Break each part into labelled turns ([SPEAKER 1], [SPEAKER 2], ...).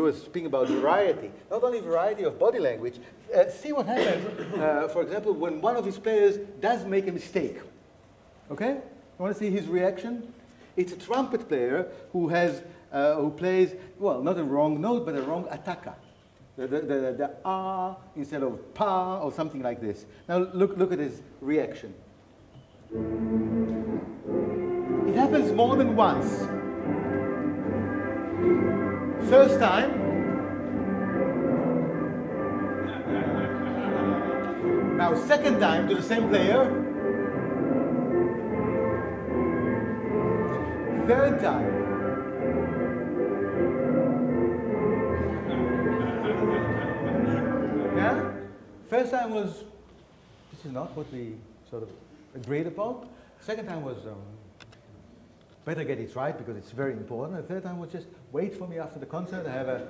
[SPEAKER 1] were speaking about variety. Not only variety of body language. See what happens, for example, when one of his players does make a mistake. Okay? You want to see his reaction? It's a trumpet player who plays, well, not a wrong note, but a wrong attacca. The ah instead of pa or something like this. Now look at his reaction. It happens more than once. First time. Now second time to the same player. Third time. Yeah? First time was, this is not what we sort of agreed upon. Second time was, better get it right because it's very important. The third time was just wait for me after the concert. I have a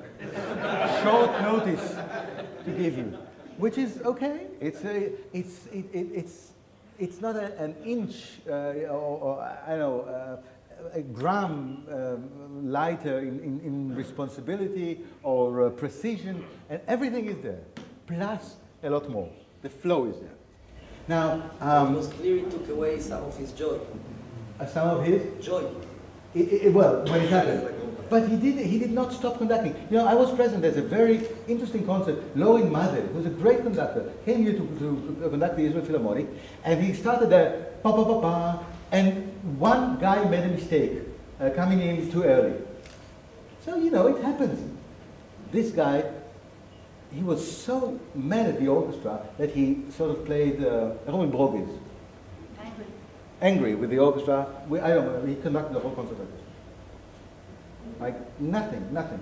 [SPEAKER 1] short notice to give you, which is okay. It's not an inch or I don't know, a gram lighter in responsibility or precision, and everything is there, plus a lot more. The flow is there. Now,
[SPEAKER 2] it was clear it took away some of his joy.
[SPEAKER 1] Some of his
[SPEAKER 2] joy.
[SPEAKER 1] Well, when it happened, but he did not stop conducting. You know, I was present. There's a very interesting concert. Loin Mazel, who's a great conductor, came here to conduct the Israel Philharmonic, and he started the pa pa pa pa, and one guy made a mistake, coming in too early. So you know, it happens. This guy, he was so mad at the orchestra that he sort of played Roman Brogis. Angry with the orchestra. I don't know, he conducted the whole concert like this. Like nothing.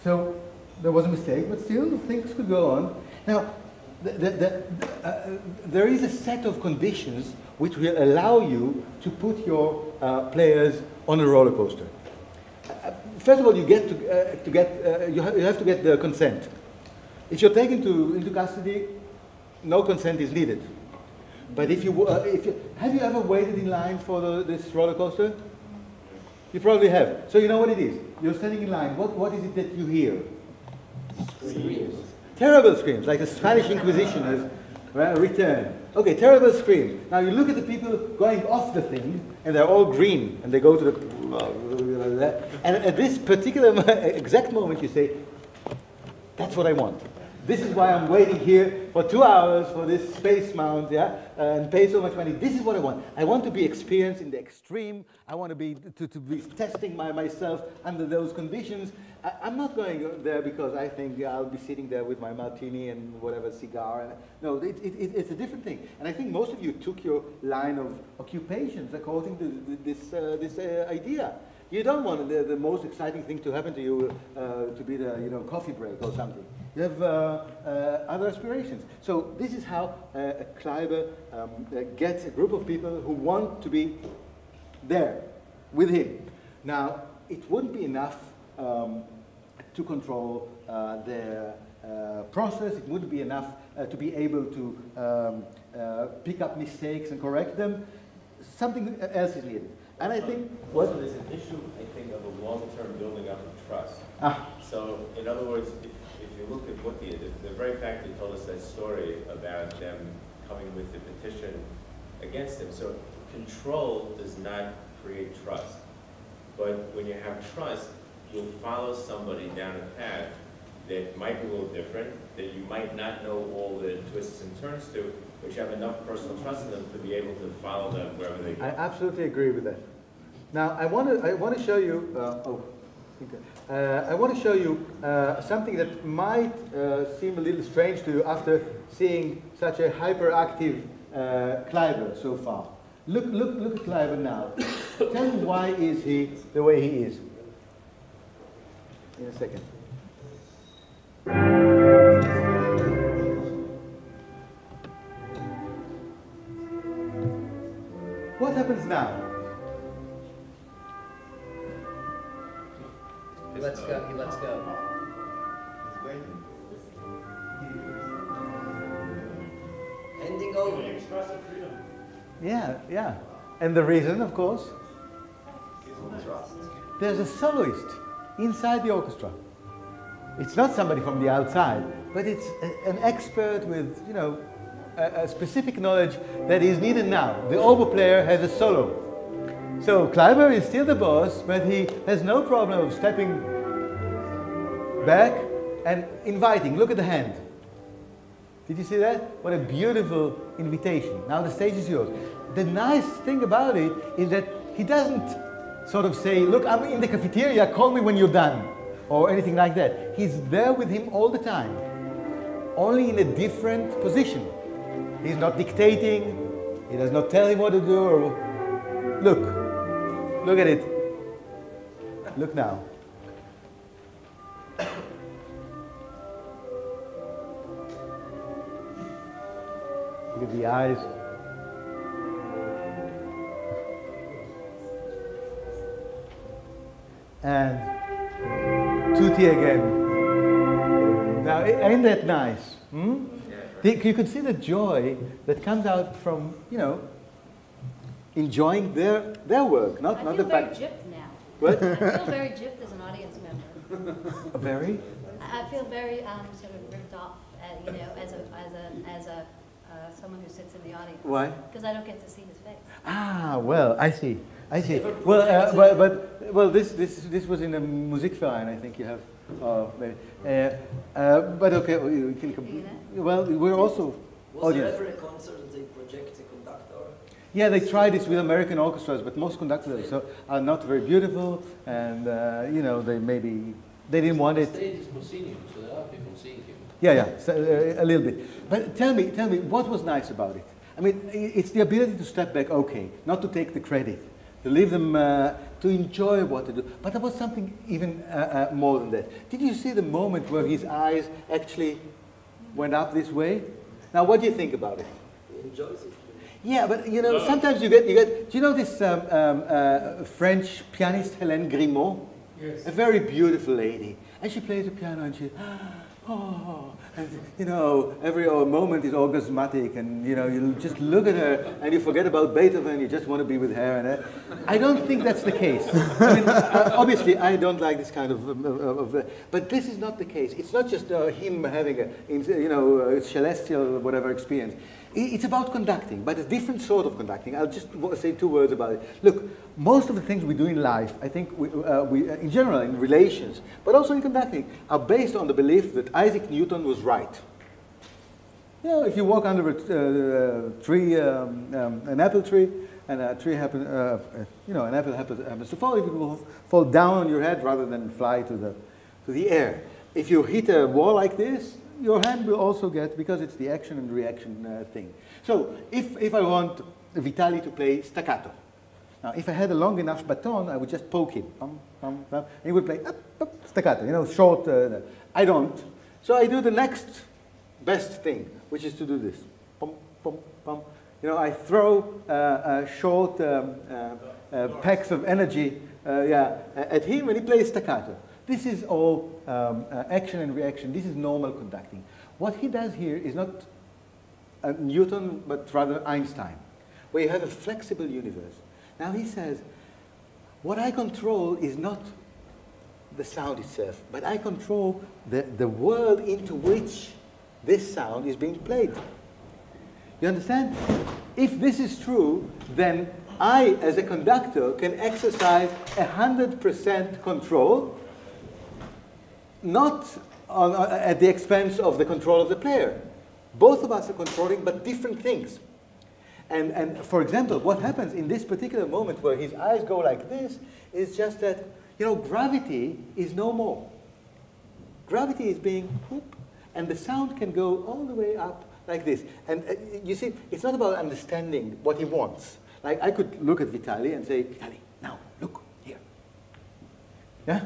[SPEAKER 1] So there was a mistake, but still things could go on. Now, there is a set of conditions which will allow you to put your players on a roller coaster. First of all, you have to get the consent. If you're taken into custody, no consent is needed. But have you ever waited in line for this roller coaster? You probably have. So you know what it is. You're standing in line. What is it that you hear?
[SPEAKER 2] Screams.
[SPEAKER 1] Terrible screams, like the Spanish Inquisition has returned. Okay, terrible screams. Now you look at the people going off the thing, and they're all green, and they go to the... And at this particular exact moment you say, that's what I want. This is why I'm waiting here for 2 hours for this space mount, yeah, and pay so much money. This is what I want. I want to be experienced in the extreme. I want to be testing myself under those conditions. I'm not going there because I think I'll be sitting there with my martini and whatever cigar. No, it's a different thing. And I think most of you took your line of occupations according to this idea. You don't want the most exciting thing to happen to you to be the coffee break or something. You have other aspirations. So this is how a Kleiber gets a group of people who want to be there with him. Now, it wouldn't be enough to control their process. It wouldn't be enough to be able to pick up mistakes and correct them. Something else is needed. And I think...
[SPEAKER 3] Also, there's an issue, I think, of a long-term building up of trust. So, in other words, if you look at what the very fact that told us that story about them coming with the petition against him, so control does not create trust. But when you have trust, you'll follow somebody down a path that might be a little different, that you might not know all the twists and turns to, but you have enough personal trust in them to be able to follow them wherever they go.
[SPEAKER 1] I absolutely agree with that. Now, I want to show you. I want to show you something that might seem a little strange to you after seeing such a hyperactive Kleiber so far. Look at Kleiber now. Tell me, why is he the way he is? In a second. What happens now?
[SPEAKER 2] He lets go. He lets go.
[SPEAKER 4] He's waiting.
[SPEAKER 2] Handing over.
[SPEAKER 1] Yeah. And the reason, of course?
[SPEAKER 2] Trust.
[SPEAKER 1] There's a soloist. inside the orchestra. It's not somebody from the outside, but it's an expert with, you know, a specific knowledge that is needed now. The oboe player has a solo. So Kleiber is still the boss, but he has no problem of stepping back and inviting. Look at the hand. Did you see that? What a beautiful invitation. Now the stage is yours. The nice thing about it is that he doesn't sort of say, look, I'm in the cafeteria, call me when you're done, or anything like that. He's there with him all the time, only in a different position. He's not dictating, he does not tell him what to do, or look at it. Look now. Look at the eyes. And tutti again. Now, ain't that nice? Hmm? You can see the joy that comes out from, you know, enjoying their work, not the fact.
[SPEAKER 5] I feel very gypped now.
[SPEAKER 1] What?
[SPEAKER 5] I feel very gypped as an audience member.
[SPEAKER 1] Very?
[SPEAKER 5] I feel very sort of ripped off, you know, as someone who sits in the audience.
[SPEAKER 1] Why?
[SPEAKER 5] Because I don't get to see his face.
[SPEAKER 1] Ah, well, I see. Well, well, this was in a Musikverein, I think you have. Maybe. But okay, we can. Well, we're also.
[SPEAKER 2] Was there ever a concert that they project a conductor?
[SPEAKER 1] Yeah, they tried this with American orchestras, but most conductors are not very beautiful, and you know, they didn't want it.
[SPEAKER 6] The stage is proscenium, so there are people seeing him.
[SPEAKER 1] Yeah, so, a little bit. But tell me, what was nice about it? I mean, it's the ability to step back, okay, not to take the credit, to leave them, to enjoy what they do. But there was something even more than that. Did you see the moment where his eyes actually went up this way? Now, what do you think about it?
[SPEAKER 2] He enjoys it.
[SPEAKER 1] Yeah, but you know, sometimes you get. Do you know this French pianist Hélène Grimaud?
[SPEAKER 6] Yes.
[SPEAKER 1] A very beautiful lady, and she plays the piano, and she, and you know, every moment is orgasmatic, and you know, you just look at her, and you forget about Beethoven, you just want to be with her. And I don't think that's the case. I mean, obviously, I don't like this kind of but this is not the case. It's not just him having a, you know, celestial whatever experience. It's about conducting, but a different sort of conducting. I'll just say 2 words about it. Look, most of the things we do in life, I think we in general, in relations, but also in conducting, are based on the belief that Isaac Newton was right. You know, if you walk under a tree, an apple tree, and a tree happens, you know, an apple happens to fall, it will fall down on your head rather than fly to the air. If you hit a wall like this, your hand will also get, because it's the action and reaction thing. So if I want Vitali to play staccato, now if I had a long enough baton, I would just poke him, pum, pum, pum, and he would play staccato, you know, short. I don't. So I do the next best thing, which is to do this, pum, pum, pum. You know, I throw short packs of energy at him, and he plays staccato. This is all action and reaction. This is normal conducting. What he does here is not Newton, but rather Einstein, where you have a flexible universe. Now he says, what I control is not the sound itself, but I control the world into which this sound is being played. You understand? If this is true, then I, as a conductor, can exercise 100% control, not at the expense of the control of the player. Both of us are controlling, but different things. And for example, what happens in this particular moment where his eyes go like this is just that, you know, gravity is no more. Gravity is being whoop, and the sound can go all the way up like this. And you see, it's not about understanding what he wants. Like, I could look at Vitali and say, Vitali, now, look, here. Yeah?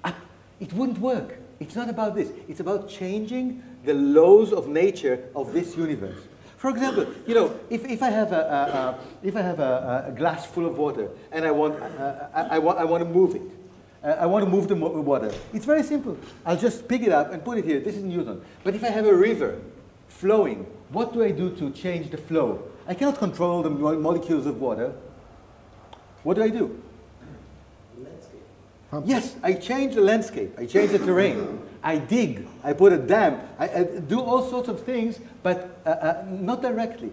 [SPEAKER 1] Up. It wouldn't work. It's not about this. It's about changing the laws of nature of this universe. For example, you know, if I have a glass full of water and I want to move it, I want to move the water. It's very simple. I'll just pick it up and put it here. This is Newton. But if I have a river flowing, what do I do to change the flow? I cannot control the molecules of water. What do I do?
[SPEAKER 2] Landscape.
[SPEAKER 1] Yes, I change the landscape, I change the terrain, I dig, I put a dam, I do all sorts of things, but not directly.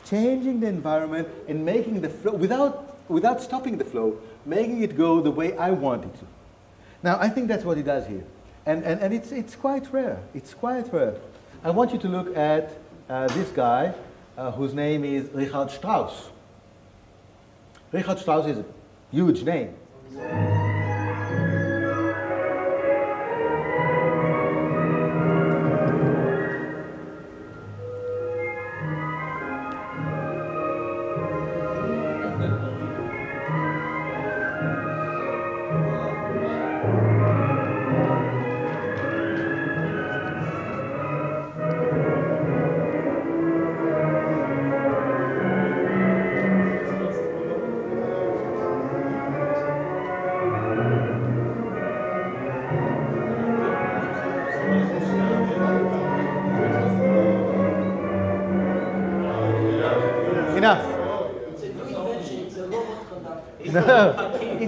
[SPEAKER 1] Changing the environment and making the flow, without stopping the flow, making it go the way I want it to. Now, I think that's what he does here. And it's quite rare. It's quite rare. I want you to look at this guy whose name is Richard Strauss. Richard Strauss is a huge name.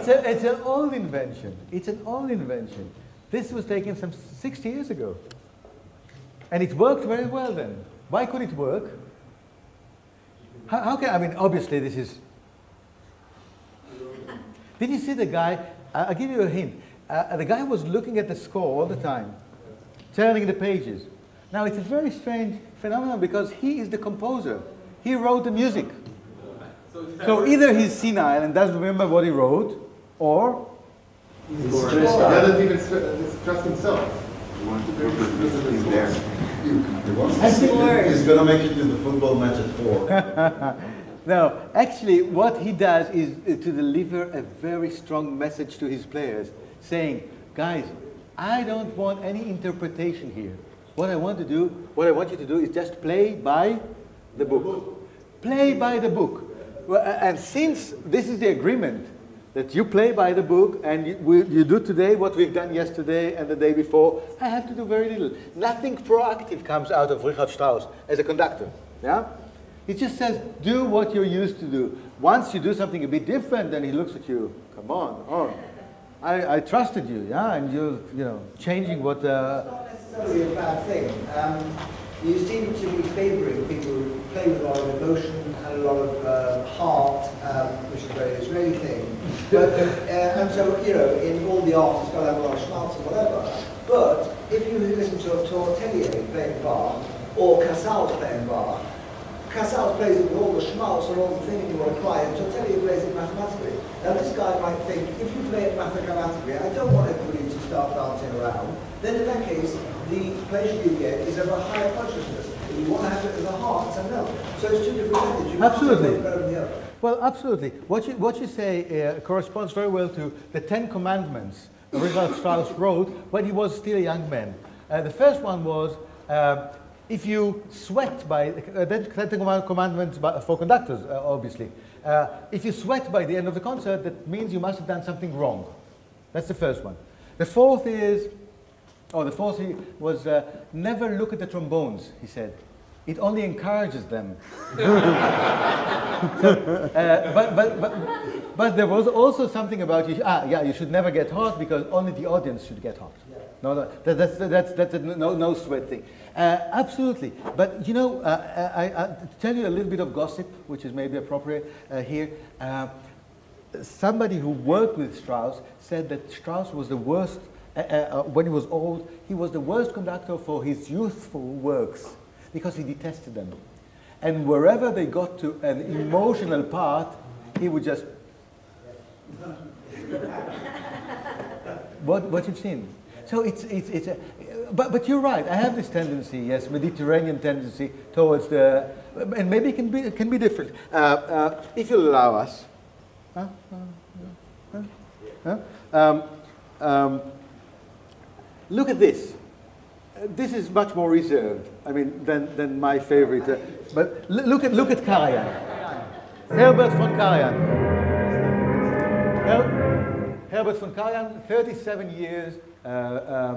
[SPEAKER 1] It's an old invention. It's an old invention. This was taken some 60 years ago. And it worked very well then. Why could it work? How can, I mean, obviously this is... Did you see the guy? I'll give you a hint. The guy was looking at the score all the time, turning the pages. Now it's a very strange phenomenon because he is the composer. He wrote the music. So either he's senile and doesn't remember what he wrote, or
[SPEAKER 4] he doesn't even trust himself. He's going to make it to the football match at 4.
[SPEAKER 1] No, actually what he does is to deliver a very strong message to his players, saying, guys, I don't want any interpretation here. What I want you to do is just play by the book. Play by the book. Well, and since this is the agreement, that you play by the book and you do today what we've done yesterday and the day before, I have to do very little. Nothing proactive comes out of Richard Strauss as a conductor. Yeah? He just says, do what you're used to do. Once you do something a bit different, then he looks at you, come on. I trusted you, yeah, and you're changing what...
[SPEAKER 7] It's not necessarily a bad thing. You seem to be favouring people who play with a lot of emotion and a lot of heart, which is a very Israeli thing. But, and so, in all the arts, it's got to have a lot of schmaltz and whatever. But if you listen to a Tortelier playing Bach, or Casals playing Bach, Casals plays it with all the schmaltz and all the things you require, and Tortelier plays it mathematically. Now this guy might think, if you play it mathematically, I don't want everybody to start dancing around, then in that case, the pleasure you get is of a higher consciousness. If you want to have it as a heart, it's a no. So it's two different methods. You
[SPEAKER 1] absolutely.
[SPEAKER 7] Can't say one better than the other.
[SPEAKER 1] Well, absolutely. What you say corresponds very well to the 10 Commandments Richard Strauss wrote when he was still a young man. The first one was, if you sweat by, the 10 Commandments for conductors, obviously. If you sweat by the end of the concert, that means you must have done something wrong. That's the first one. The fourth is, was never look at the trombones, he said. It only encourages them. But there was also something about you should never get hot because only the audience should get hot. Yeah. That's a no sweat thing. Absolutely. But I tell you a little bit of gossip, which is maybe appropriate here. Somebody who worked with Strauss said that Strauss was the worst. When he was old, he was the worst conductor for his youthful works because he detested them. And wherever they got to an emotional part, he would just... what you've seen. So but you're right, I have this tendency, yes, Mediterranean tendency towards the... And maybe it can be different. If you'll allow us. Look at this. This is much more reserved, I mean, than my favorite. But look at Karajan. Herbert von Karajan. Herbert von Karajan, 37 years,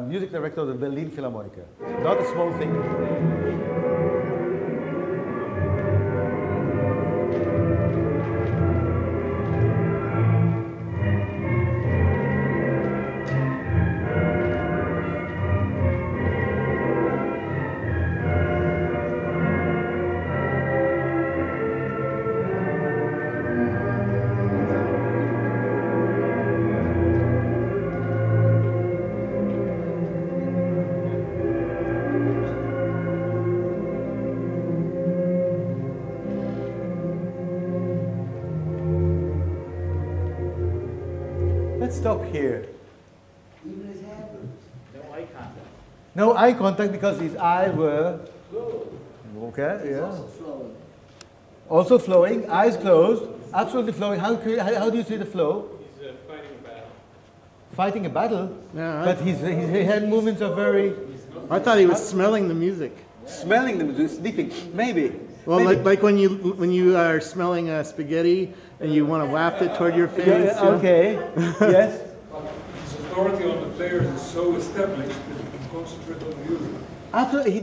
[SPEAKER 1] music director of the Berlin Philharmonic. Not a small thing. let's stop here.
[SPEAKER 7] Even his hair moves.
[SPEAKER 6] No eye contact.
[SPEAKER 1] No eye contact because his eyes were... Okay, yeah.
[SPEAKER 2] Also flowing.
[SPEAKER 1] Also flowing, eyes closed, absolutely flowing. How do you see the flow?
[SPEAKER 8] He's fighting a battle.
[SPEAKER 1] Fighting a battle,
[SPEAKER 9] Yeah,
[SPEAKER 1] but his head movements are very...
[SPEAKER 9] I thought he was smelling the music.
[SPEAKER 1] Smelling them, sniffing, maybe.
[SPEAKER 9] Well,
[SPEAKER 1] maybe.
[SPEAKER 9] like when you are smelling spaghetti and you want to waft it toward your face.
[SPEAKER 1] Yeah, okay, yes.
[SPEAKER 8] His authority on the players is so established that he can concentrate on the music.
[SPEAKER 1] Absolutely, he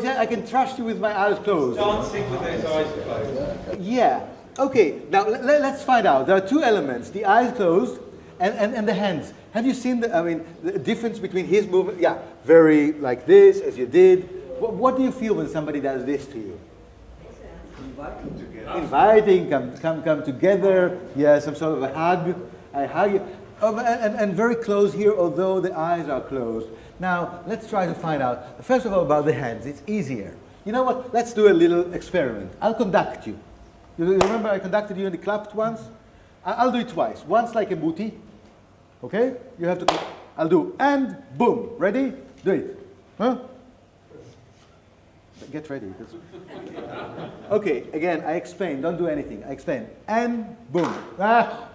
[SPEAKER 1] said, I can trust you with my eyes closed.
[SPEAKER 8] Dancing with his eyes closed.
[SPEAKER 1] Yeah, okay, now let's find out. There are two elements, the eyes closed and the hands. Have you seen the difference between his movement? Yeah, very like this, as you did. What do you feel when somebody does this to you?
[SPEAKER 2] Inviting together.
[SPEAKER 1] Inviting, come together, yeah, some sort of a hug. I hug you. Oh, and very close here, although the eyes are closed. Now, let's try to find out, first of all, about the hands. It's easier. You know what? Let's do a little experiment. I'll conduct you. You remember I conducted you in the club once? I'll do it twice. Once like a muti. Okay? You have to... I'll do, and boom. Ready? Do it. Huh? Get ready. Okay, again, I explain. Don't do anything. I explain. And boom. Ah!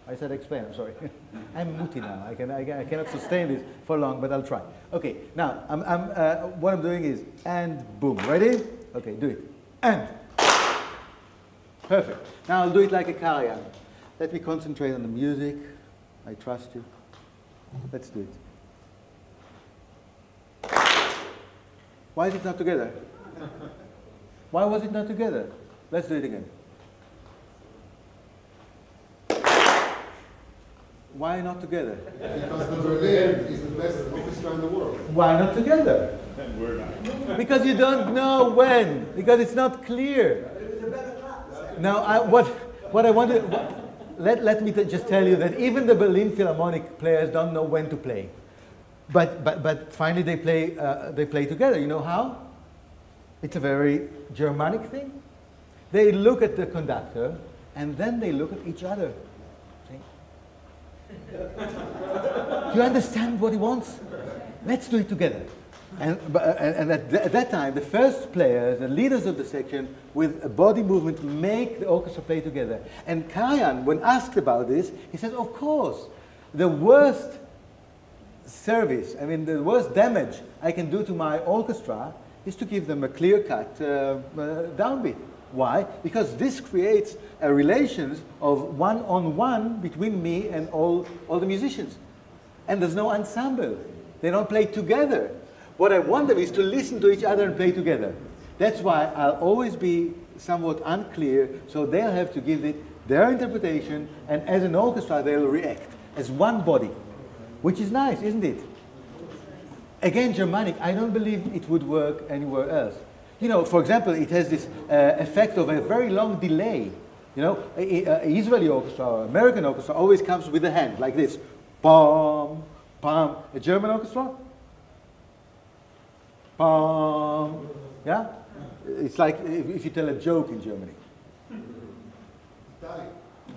[SPEAKER 1] I said explain, I'm sorry. I'm muti now. I cannot sustain this for long, but I'll try. Okay, now, what I'm doing is, and boom. Ready? Okay, do it. And. Perfect. Now I'll do it like a karyan. Let me concentrate on the music. I trust you. Let's do it. Why is it not together? Why was it not together? Let's do it again. Why not together?
[SPEAKER 4] Because the Berlin is the best orchestra in the world.
[SPEAKER 1] Why not together?
[SPEAKER 4] And we're not.
[SPEAKER 1] Because you don't know when. Because it's not clear. Now, what I want to... Let me just tell you that even the Berlin Philharmonic players don't know when to play. But finally they play together. You know how? It's a very Germanic thing. They look at the conductor and then they look at each other. See? Do you understand what he wants? Let's do it together. And at that time, the first players, the leaders of the section, with a body movement, make the orchestra play together. And Karajan, when asked about this, he says, of course, the worst service, the worst damage I can do to my orchestra is to give them a clear-cut downbeat. Why? Because this creates a relations of one-on-one between me and all the musicians. And there's no ensemble. They don't play together. What I want them is to listen to each other and play together. That's why I'll always be somewhat unclear, so they'll have to give it their interpretation, and as an orchestra they'll react as one body, which is nice, isn't it? Again, Germanic, I don't believe it would work anywhere else. You know, for example, it has this effect of a very long delay. You know, Israeli orchestra or American orchestra always comes with a hand, like this. Pom, pom. A German orchestra? Pom. Yeah? It's like if you tell a joke in Germany.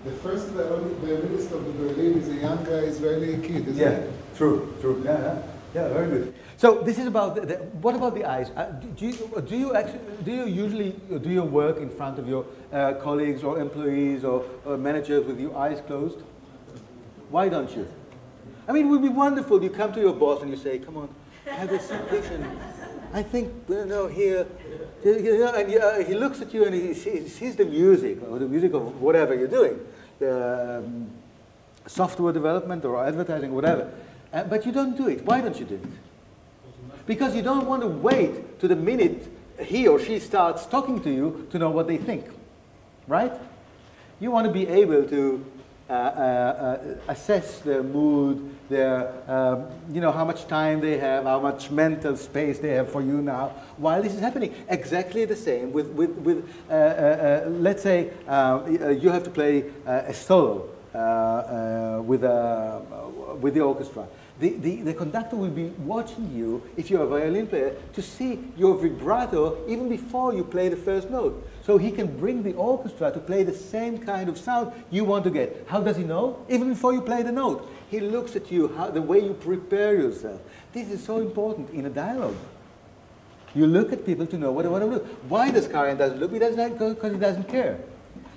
[SPEAKER 4] The first violinist of the Berlin is a young Israeli kid, isn't it?
[SPEAKER 1] True. Yeah, very good. So this is about what about the eyes? Do you usually do your work in front of your colleagues or employees or managers with your eyes closed? Why don't you? I mean, it would be wonderful. You come to your boss and you say, "Come on, have this vision. I think here." And he looks at you and he sees the music or the music of whatever you're doing, software development or advertising, whatever. But you don't do it. Why don't you do it? Because you don't want to wait to the minute he or she starts talking to you to know what they think, right? You want to be able to assess their mood, their, how much time they have, how much mental space they have for you now, while this is happening. Exactly the same with let's say, you have to play a solo with the orchestra. The conductor will be watching you, if you're a violin player, to see your vibrato even before you play the first note. So he can bring the orchestra to play the same kind of sound you want to get. How does he know? Even before you play the note. He looks at you, the way you prepare yourself. This is so important in a dialogue. You look at people to know what they want to look. Why does Karajan doesn't look? He doesn't, because he doesn't care.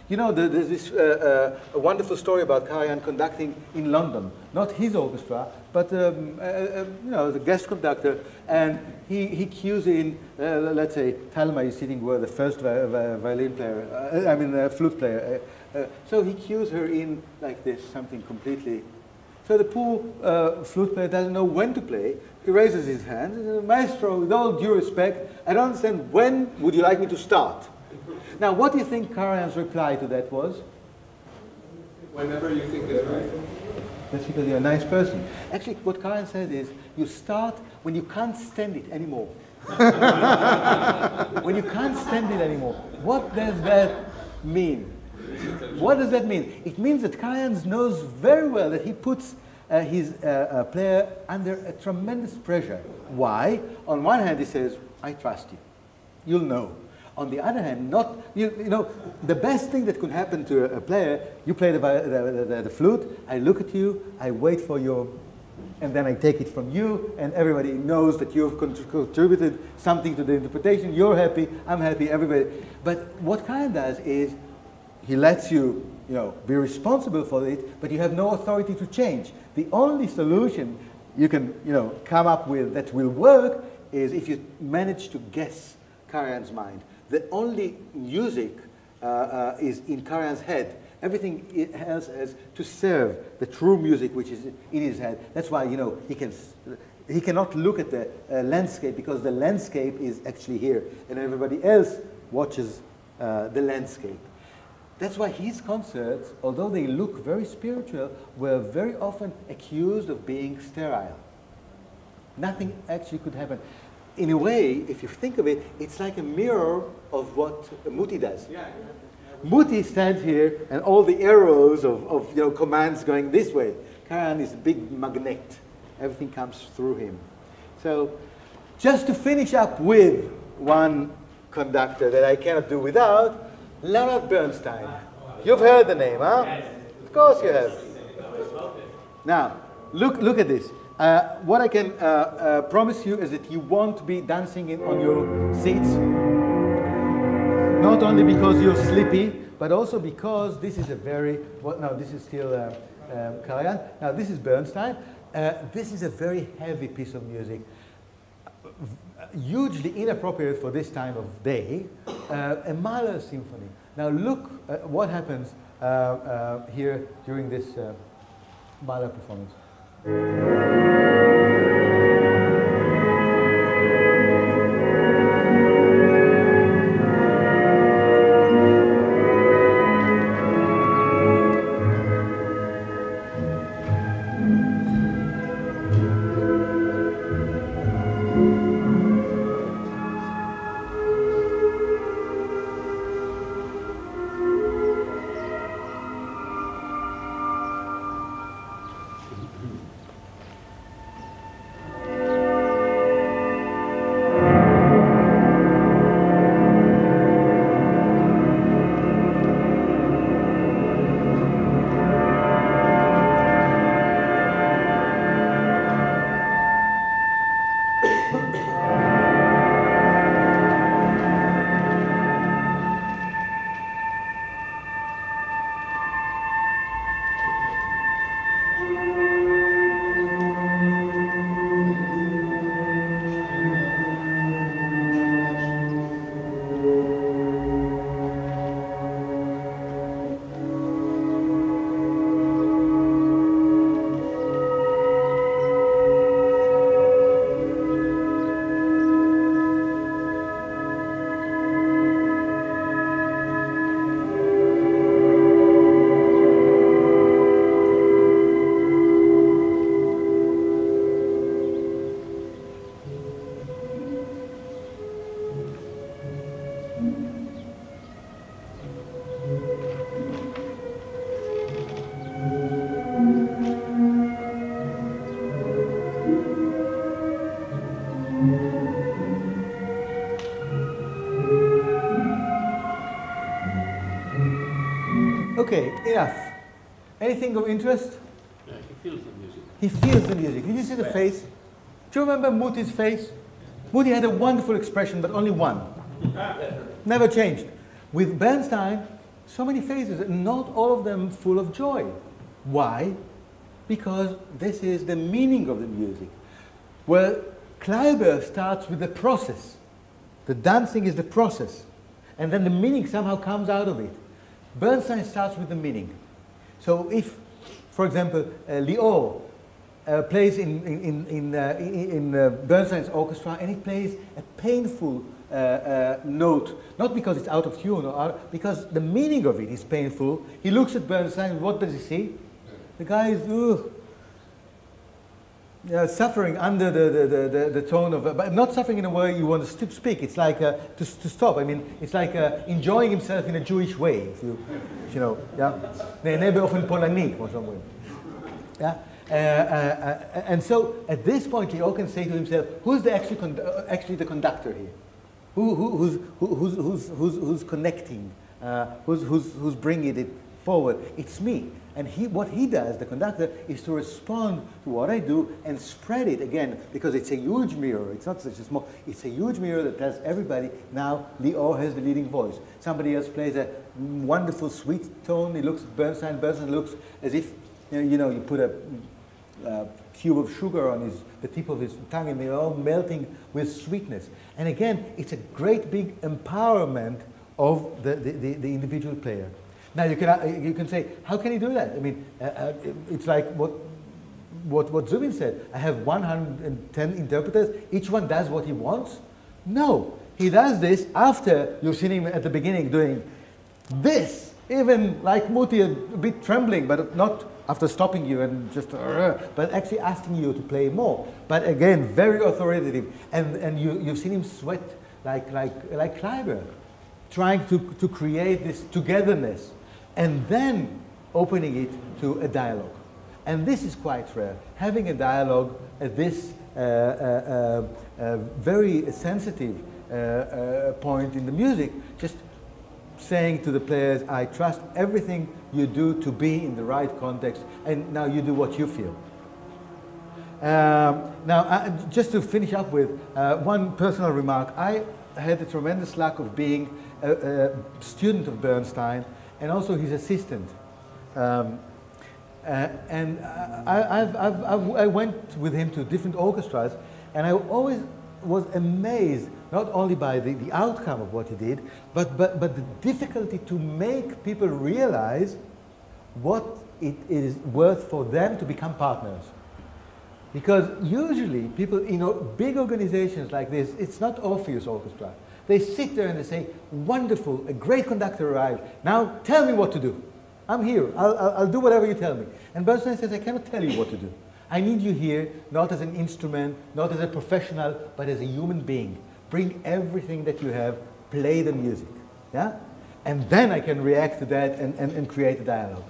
[SPEAKER 1] You know, there's this a wonderful story about Karajan conducting in London, not his orchestra, but you know, the guest conductor, and he cues in, let's say, Talgam is sitting where the first violin player, flute player. So he cues her in like this, something completely. So the poor flute player doesn't know when to play. He raises his hands and says, "Maestro, with all due respect, I don't understand, when would you like me to start?" Now, what do you think Karajan's reply to that was?
[SPEAKER 8] Whenever you think it's right.
[SPEAKER 1] That's because you're a nice person. Actually, what Karajan said is, you start when you can't stand it anymore. When you can't stand it anymore. What does that mean? What does that mean? It means that Karajan knows very well that he puts his player under a tremendous pressure. Why? On one hand, he says, "I trust you. You'll know." On the other hand, you know, the best thing that could happen to a player, you play the flute, I look at you, I wait for your, and then I take it from you, and everybody knows that you've contributed something to the interpretation. You're happy, I'm happy, everybody. But what Karajan does is, he lets you, you know, be responsible for it, but you have no authority to change. The only solution you can, you know, come up with that will work is if you manage to guess Karajan's mind. The only music is in Karajan's head. Everything else is to serve the true music which is in his head. That's why, you know, he cannot look at the landscape, because the landscape is actually here, and everybody else watches the landscape. That's why his concerts, although they look very spiritual, were very often accused of being sterile. Nothing actually could happen. In a way, if you think of it, it's like a mirror of what Muti does. Yeah. Muti stands here, and all the arrows of you know, commands going this way. Karajan is a big magnet. Everything comes through him. So, just to finish up with one conductor that I cannot do without, Leonard Bernstein. You've heard the name, huh? Of course you have. Now, look at this. What I can promise you is that you won't be dancing on your seats. Not only because you're sleepy, but also because this is a very, well, no, this is still Karajan. Now, this is Bernstein. This is a very heavy piece of music. Hugely inappropriate for this time of day, a Mahler symphony. Now look at what happens here during this Mahler performance. Okay, enough. Anything of interest?
[SPEAKER 6] Yeah, he feels the music.
[SPEAKER 1] He feels the music. Did you see the face? Do you remember Muti's face? Muti had a wonderful expression, but only one. Never changed. With Bernstein, so many faces, and not all of them full of joy. Why? Because this is the meaning of the music. Well, Kleiber starts with the process. The dancing is the process. And then the meaning somehow comes out of it. Bernstein starts with the meaning. So if, for example, Lior plays in Bernstein's orchestra, and he plays a painful note, not because it's out of tune, because the meaning of it is painful. He looks at Bernstein, and what does he see? The guy is suffering under the tone of, but not suffering in a way you want to speak. It's like to stop. I mean, it's like enjoying himself in a Jewish way, if you know, yeah. נהנה באופן פולני, כמו שאומרים. Yeah. And so at this point, Lior can say to himself, who's actually the conductor here? Who's connecting? Who's bringing it forward? It's me. And what he does, the conductor, is to respond to what I do and spread it again, because it's a huge mirror. It's not such a small. It's a huge mirror that tells everybody now Lior has the leading voice. Somebody else plays a wonderful, sweet tone. He looks at Bernstein. Bernstein looks as if you put a cube of sugar on the tip of his tongue, and they're all melting with sweetness. And again, it's a great big empowerment of the individual player. Now you can say, how can he do that? I mean, it's like what Zubin said. I have 110 interpreters. Each one does what he wants. No, he does this after you've seen him at the beginning doing this, even like Muti, a bit trembling, but not after stopping you and just, but actually asking you to play more. But again, very authoritative, and you've seen him sweat like Kleiber, trying to create this togetherness, and then opening it to a dialogue. And this is quite rare. Having a dialogue at this very sensitive point in the music, just saying to the players, I trust everything you do to be in the right context, and now you do what you feel. Now, just to finish up with one personal remark, I had the tremendous luck of being a student of Bernstein and also his assistant. And I went with him to different orchestras, and I always was amazed not only by the outcome of what he did, but the difficulty to make people realize what it is worth for them to become partners. Because usually people, big organizations like this, it's not Orpheus Orchestra. They sit there and they say, wonderful, a great conductor arrived. Now tell me what to do. I'm here. I'll do whatever you tell me. And Bernstein says, I cannot tell you what to do. I need you here, not as an instrument, not as a professional, but as a human being. Bring everything that you have, play the music. Yeah? And then I can react to that and create a dialogue.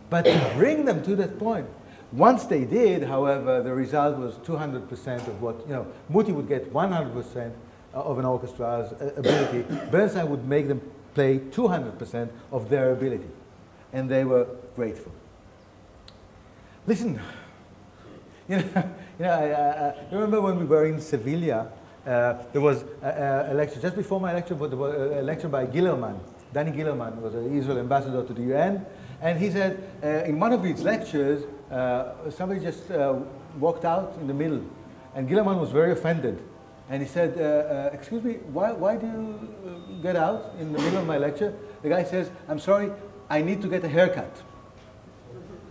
[SPEAKER 1] But to bring them to that point, once they did, however, the result was 200% of what, Muti would get 100% of an orchestra's ability. Bernstein would make them play 200% of their ability. And they were grateful. Listen, I remember when we were in Sevilla, there was a lecture, just before my lecture, there was a lecture by Gillerman. Danny Gillerman was an Israel ambassador to the UN, and he said in one of his lectures, somebody just walked out in the middle, and Gillerman was very offended. And he said, excuse me, why do you get out in the middle of my lecture? The guy says, I'm sorry, I need to get a haircut.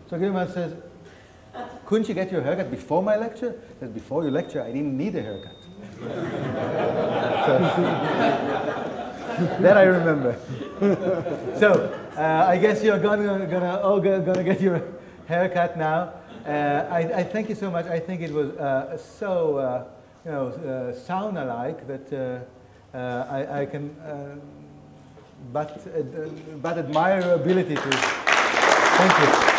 [SPEAKER 1] So Gillerman says, couldn't you get your haircut before my lecture? He says, before your lecture, I didn't need a haircut. So, that I remember. So I guess you're all gonna get your haircut now. I thank you so much. I think it was so sauna-like that I can but admire your ability to. Thank you.